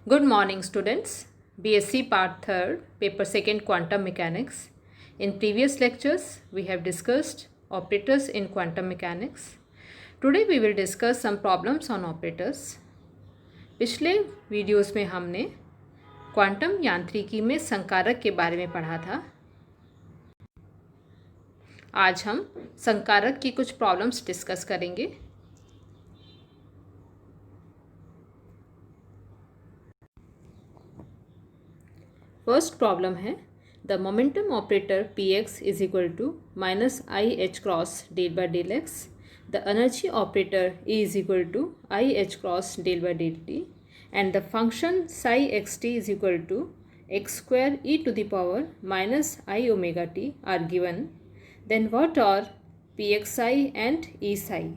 Good morning, students. BSc Part 3rd, Paper 2nd Quantum Mechanics. In previous lectures, we have discussed operators in quantum mechanics. Today we will discuss some problems on operators. पिछले videos में हमने quantum यांत्रिकी में संकारक के बारे में पढ़ा था. आज हम संकारक की कुछ प्रॉब्लम्स डिस्कस करेंगे. फर्स्ट प्रॉब्लम है the momentum operator px is equal to minus i h cross del by del x. The energy operator E is equal to i h cross del by del t and the function psi x t is equal to x square e to the power minus i omega t are given. Then what are p x psi and e psi.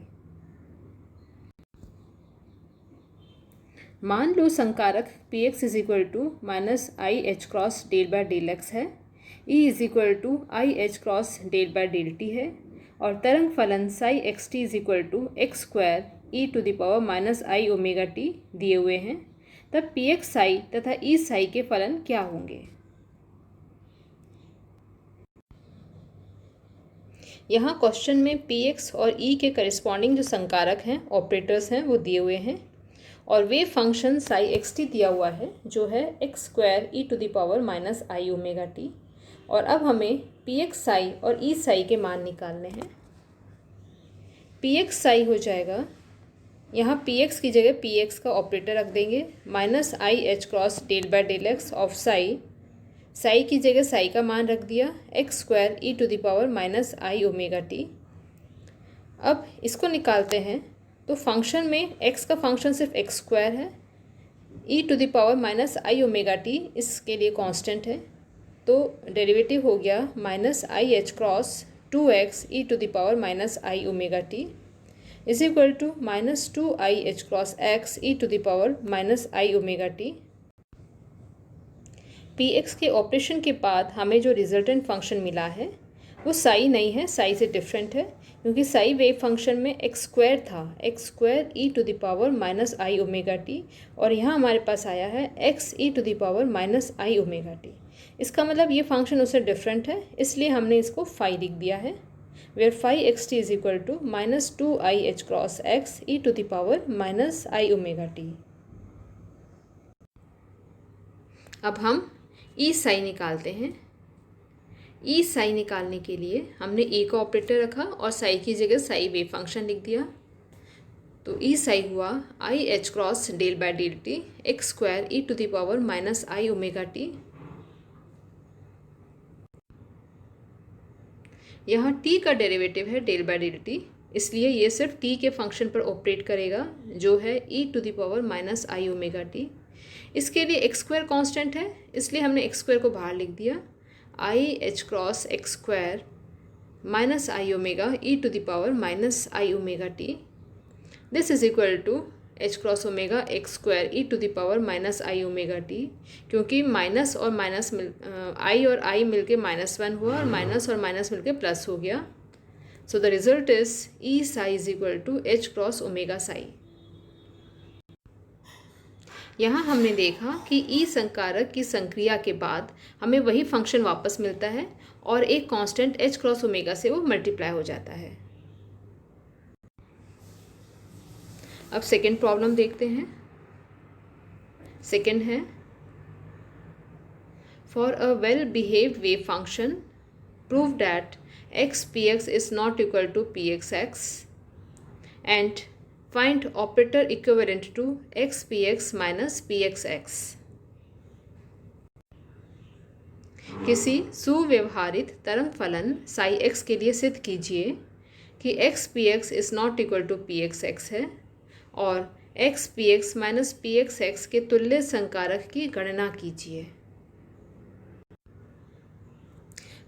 मान लो संकारक p x is equal to minus i h cross del by del x है, e is equal to i h cross del by del t है और तरंग फलन psi x t is equal to x square e to the power minus i omega t दिए हुए हैं. तब P x Sai तथा ई साई के फलन क्या होंगे. यहाँ क्वेश्चन में पी एक्स और ई के करिस्पॉन्डिंग जो संकारक हैं, ऑपरेटर्स हैं, वो दिए हुए हैं और वे फंक्शन साई एक्स टी दिया हुआ है जो है x square e to the power minus i omega t. और अब हमें पी एक्स साई और ई साई के मान निकालने हैं. पी एक्स साई हो जाएगा, यहाँ पी एक्स की जगह पी एक्स का ऑपरेटर रख देंगे, minus i h cross del by del x of psi. Psi की जगह साई का मान रख दिया x square e to the power minus i omega t. अब इसको निकालते हैं तो फंक्शन में x का फंक्शन सिर्फ एक्स स्क्वायर है, e to the power minus i omega t इसके लिए कांस्टेंट है, तो डेरिवेटिव हो गया minus i h cross 2x e to the power minus i omega t is equal to minus 2 i h cross x e to the power minus i omega t. P x के operation के बाद हमें जो resultant function मिला है वो साई नहीं है, साई से डिफरेंट है क्योंकि साई वेव फंक्शन में एक्स स्क्वायर था, x square e to the power minus i omega t और यहाँ हमारे पास आया है x e to the power minus i omega t. इसका मतलब ये फंक्शन उससे डिफरेंट है, इसलिए हमने इसको फाई लिख दिया है where phi x t is equal to minus 2 i h cross x e to the power minus i omega t. अब हम ई साई निकालते हैं. ई साई निकालने के लिए हमने ए का ऑपरेटर रखा और साई की जगह साई वेव फंक्शन लिख दिया. तो ई साई हुआ i h cross del by del t x square e to the power minus i omega t. यहाँ टी का डेरिवेटिव है डेल बाय डेल टी, इसलिए ये सिर्फ टी के फंक्शन पर ऑपरेट करेगा जो है e to the power minus i omega t. इसके लिए एक्स स्क्वायर कॉन्स्टेंट है, इसलिए हमने एक्स स्क्वायर को बाहर लिख दिया i h cross x square minus i omega e to the power minus i omega t. This is equal to h cross omega x square e to the power minus i omega t, क्योंकि minus और minus i और i मिलके -1 हुआ और minus मिलके plus हो गया. So the result is e psi is equal to h cross omega psi. यहाँ हमने देखा कि ई संकारक की संक्रिया के बाद हमें वही फंक्शन वापस मिलता है और एक कांस्टेंट एच क्रॉस ओमेगा से वो मल्टीप्लाई हो जाता है. अब सेकेंड प्रॉब्लम देखते हैं. सेकेंड है for a well behaved wave function prove that x p x is not equal to p x x and find operator equivalent to x px minus pxx. किसी सुव्यवहारित तरंग फलन साई x के लिए सिद्ध कीजिए कि x px is not equal to pxx है और x px माइनस pxx के तुल्य संकारक की गणना कीजिए.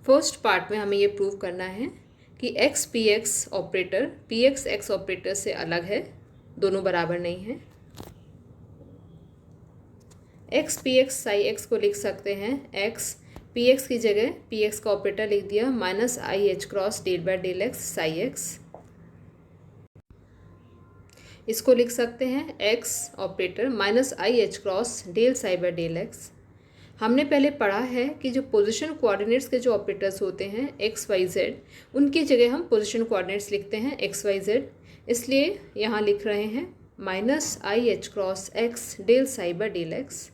फर्स्ट पार्ट में हमें ये प्रूव करना है कि x p x operator P x x operator से अलग है, दोनों बराबर नहीं है. X p x psi x को लिख सकते हैं एक्स पी एक्स की जगह पी एक्स का ऑपरेटर लिख दिया minus i h cross del by del x psi x. इसको लिख सकते हैं x operator minus i h cross del psi by del x. हमने पहले पढ़ा है कि जो पोजीशन कोऑर्डिनेट्स के जो ऑपरेटर्स होते हैं एक्स वाई जेड, उनकी जगह हम पोजीशन कोऑर्डिनेट्स लिखते हैं एक्स वाई जेड, इसलिए यहाँ लिख रहे हैं minus i h cross x del psi by del x.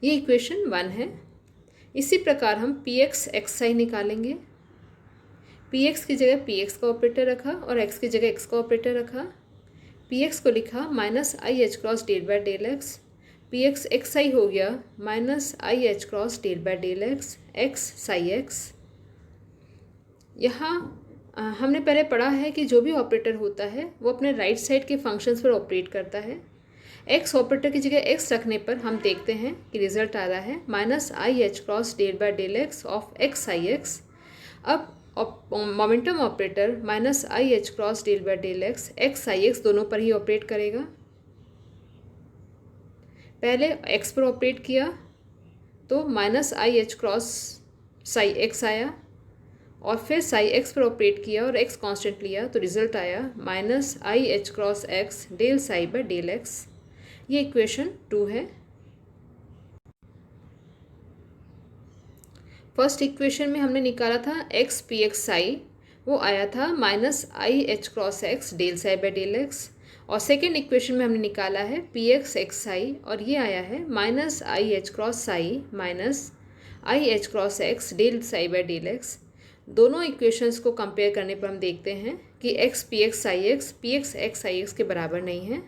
ये इक्वेशन 1 है। इसी प्रकार हम पी एक्स एक्स आई निकालेंगे। पी एक्स की जगह पी एक्स का ऑपरेटर रखा और एक्स की जगह एक्स का ऑपरेटर रखा। पी एक्स को लिखा minus i h cross del by del x, p x x i हो गया minus i h cross del by del x x psi x. यहाँ हमने पहले पढ़ा है कि जो भी ऑपरेटर होता है वो अपने राइट साइड के फंक्शंस पर ऑपरेट करता है। एक्स ऑपरेटर की जगह एक्स रखने पर हम देखते हैं कि रिजल्ट आ रहा है minus i h cross del by del x of x i x. अब momentum operator minus i h cross del by del x i x दोनों पर ही ऑपरेट करेगा। पहले एक्स पर ऑपरेट किया तो minus i h cross Sai x आया, और फिर साई एक्स पर ऑपरेट किया और एक्स कांस्टेंट लिया तो रिजल्ट आया minus i h cross x del psi by del x. ये इक्वेशन 2 है। फर्स्ट इक्वेशन में हमने निकाला था एक्स पी एक्स साई, वो आया था minus i h cross x del psi by del x, और सेकेंड इक्वेशन में हमने निकाला है पी एक्स एक्स साई और ये आया है minus i h cross psi minus i h cross x del psi by del x. दोनों इक्वेशंस को कंपेयर करने पर हम देखते हैं कि x p x psi x p x x psi x के बराबर नहीं है।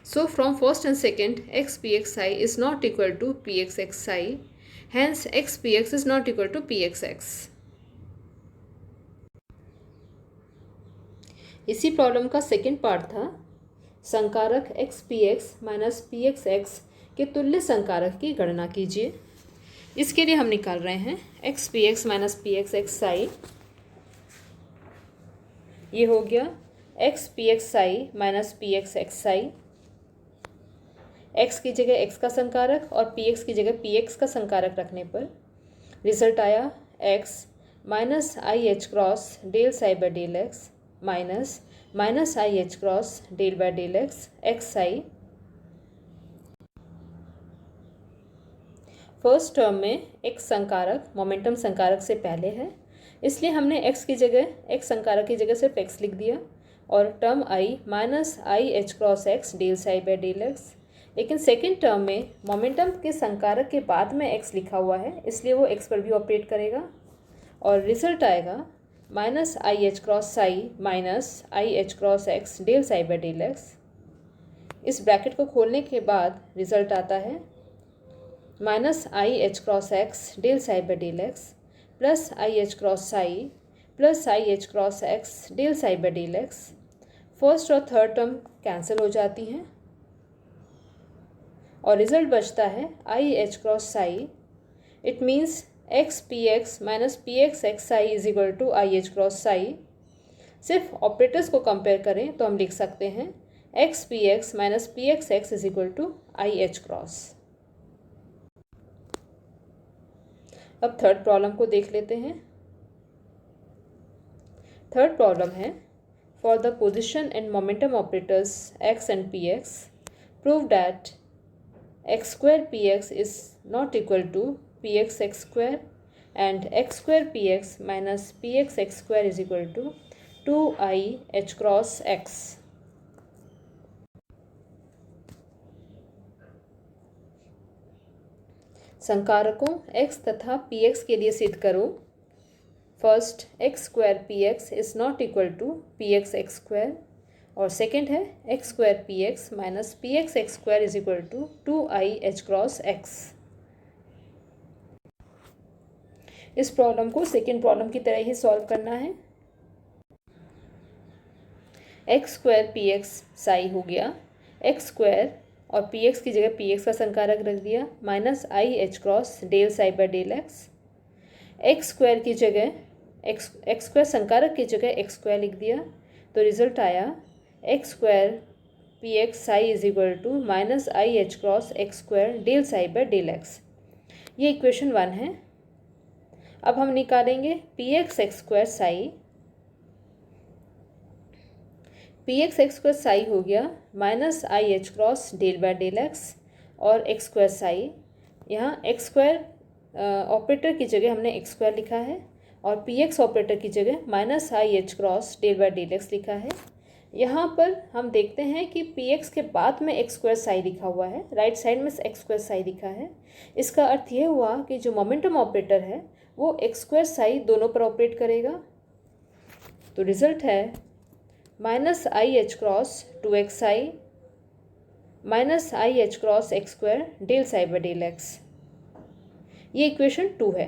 So from first and second, x px psi is not equal to px x psi, hence x px is not equal to px x. इसी problem का second part था संकारक x px minus px x के तुल्य संकारक की गणना कीजिए। इसके लिए हम निकाल रहे हैं x px minus px x psi। ये हो गया x px psi minus px x psi। x की जगह x का संकारक और px की जगह px का संकारक रखने पर रिजल्ट आया x minus i h cross del psi by del x minus minus i h cross del by del x x psi. First term में x संकारक मोमेंटम संकारक से पहले है, इसलिए हमने x की जगह x संकारक की जगह सिर्फ x लिख दिया और term i minus i h cross x del psi by del x. लेकिन सेकेंड टर्म में मोमेंटम के संकारक के बाद में x लिखा हुआ है, इसलिए वो x पर भी ऑपरेट करेगा और रिजल्ट आएगा minus i h cross psi minus i h cross x del psi by del x. इस ब्रैकेट को खोलने के बाद रिजल्ट आता है minus i h cross x del psi by del x plus i h cross psi plus i h cross x del psi by del x. First और third term cancel हो जाती हैं और रिजल्ट बचता है i h cross psi. It means x p x minus p x x psi is equal to i h cross psi. सिर्फ operators को compare करें तो हम लिख सकते हैं x p x minus p x x is equal to i h cross. अब third problem को देख लेते हैं। थर्ड प्रॉब्लम है for the position and momentum operators x and p x prove that x square px is not equal to px x square and x square px minus px x square is equal to 2i h cross x। संकारकों x तथा px के लिए सिद्ध करो। First x square px is not equal to px x square और second है x square p x minus p x x square is equal to 2i h cross x. इस problem को second problem की तरह ही solve करना है। X square p x psi हो गया एक्स स्क्वायर और पी एक्स की जगह पी एक्स का संकारक रख दिया minus i h cross del psi by del x. X square की जगह एक्स स्क्वायर संकारक की जगह एक्स स्क्वायर लिख दिया तो रिजल्ट आया x square p x psi is equal to minus i h cross x square del psi by del x. ये equation 1 है। अब हम निकालेंगे p x x square psi p x x square psi हो गया minus i h cross del by del x और x square psi. यहाँ x square operator की जगह हमने एक्स स्क्वायर लिखा है और पी एक्स ऑपरेटर की जगह minus i h cross del by del x लिखा है। यहाँ पर हम देखते हैं कि पी एक्स के बाद में एक्स स्क्वायर साई लिखा हुआ है, राइट साइड में एक्स स्क्वायर साई लिखा है। इसका अर्थ ये हुआ कि जो मोमेंटम ऑपरेटर है वो एक्स स्क्वायर साई दोनों पर ऑपरेट करेगा। तो रिजल्ट है minus i h cross two x psi minus i h cross x square del psi by del x. ये इक्वेशन 2 है।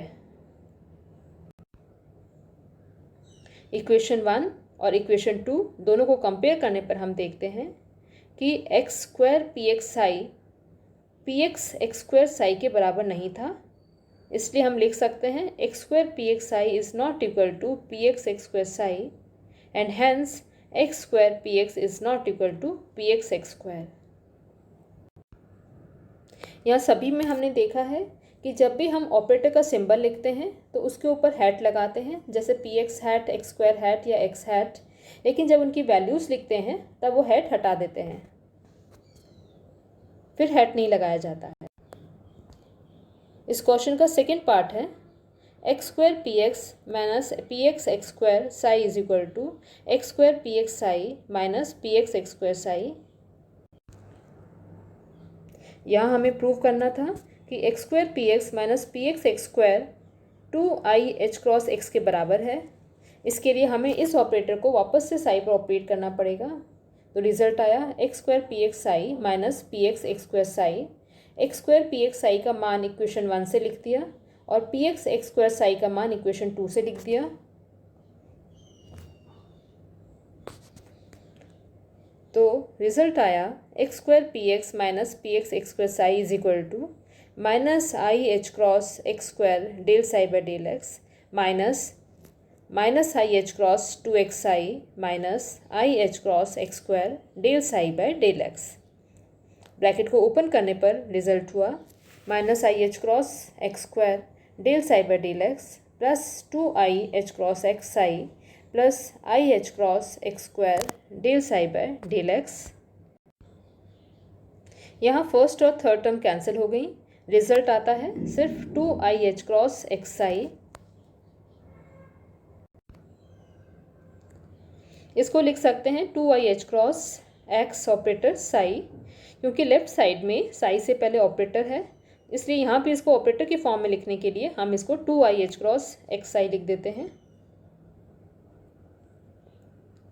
इक्वेशन 1 और इक्वेशन 2 दोनों को कंपेयर करने पर हम देखते हैं कि x square p x square psi के बराबर नहीं था, इसलिए हम लिख सकते हैं x square p x psi is not equal to p x square psi and hence x square p x is not equal to p x square. यहाँ सभी में हमने देखा है कि जब भी हम ऑपरेटर का सिंबल लिखते हैं तो उसके ऊपर हैट लगाते हैं, जैसे P x hat, x square hat या एक्स हैट, लेकिन जब उनकी वैल्यूज़ लिखते हैं तब वो हैट हटा देते हैं, फिर हैट नहीं लगाया जाता है। इस क्वेश्चन का सेकेंड पार्ट है x square p x minus p x square psi is equal to x square p x psi minus p x square psi. यहाँ हमें प्रूव करना था कि x square p x minus p x square two i h cross x के बराबर है। इसके लिए हमें इस ऑपरेटर को वापस से साई पर ऑपरेट करना पड़ेगा। तो रिजल्ट आया x square p x psi minus p x square Sai. X square p x Sai का मान इक्वेशन 1 से लिख दिया और पी एक्स स्क्वायर साई का मान इक्वेशन 2 से लिख दिया। तो रिजल्ट आया x square p x minus p x square psi is equal to minus i h cross x square del psi by del x minus i h cross two x psi minus i h cross x square del psi by del x. Bracket को open करने पर result हुआ minus i h cross x square del psi by del x plus two i h cross x Sai plus i h cross x square del psi by del x. यहाँ first और third term cancel हो गई, result आता है सिर्फ two i h cross x psi. इसको लिख सकते हैं two i h cross x operator psi, क्योंकि लेफ्ट साइड में साई से पहले ऑपरेटर है, इसलिए यहाँ पे इसको ऑपरेटर की फॉर्म में लिखने के लिए हम इसको two i h cross x psi लिख देते हैं।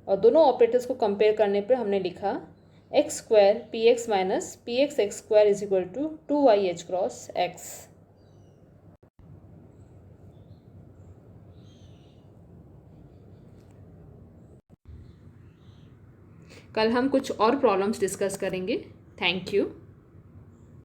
और दोनों ऑपरेटर्स को कंपेयर करने पर हमने लिखा x square p x minus p x square is equal to two i h cross x. कल हम कुछ और प्रॉब्लम्स डिस्कस करेंगे। Thank you.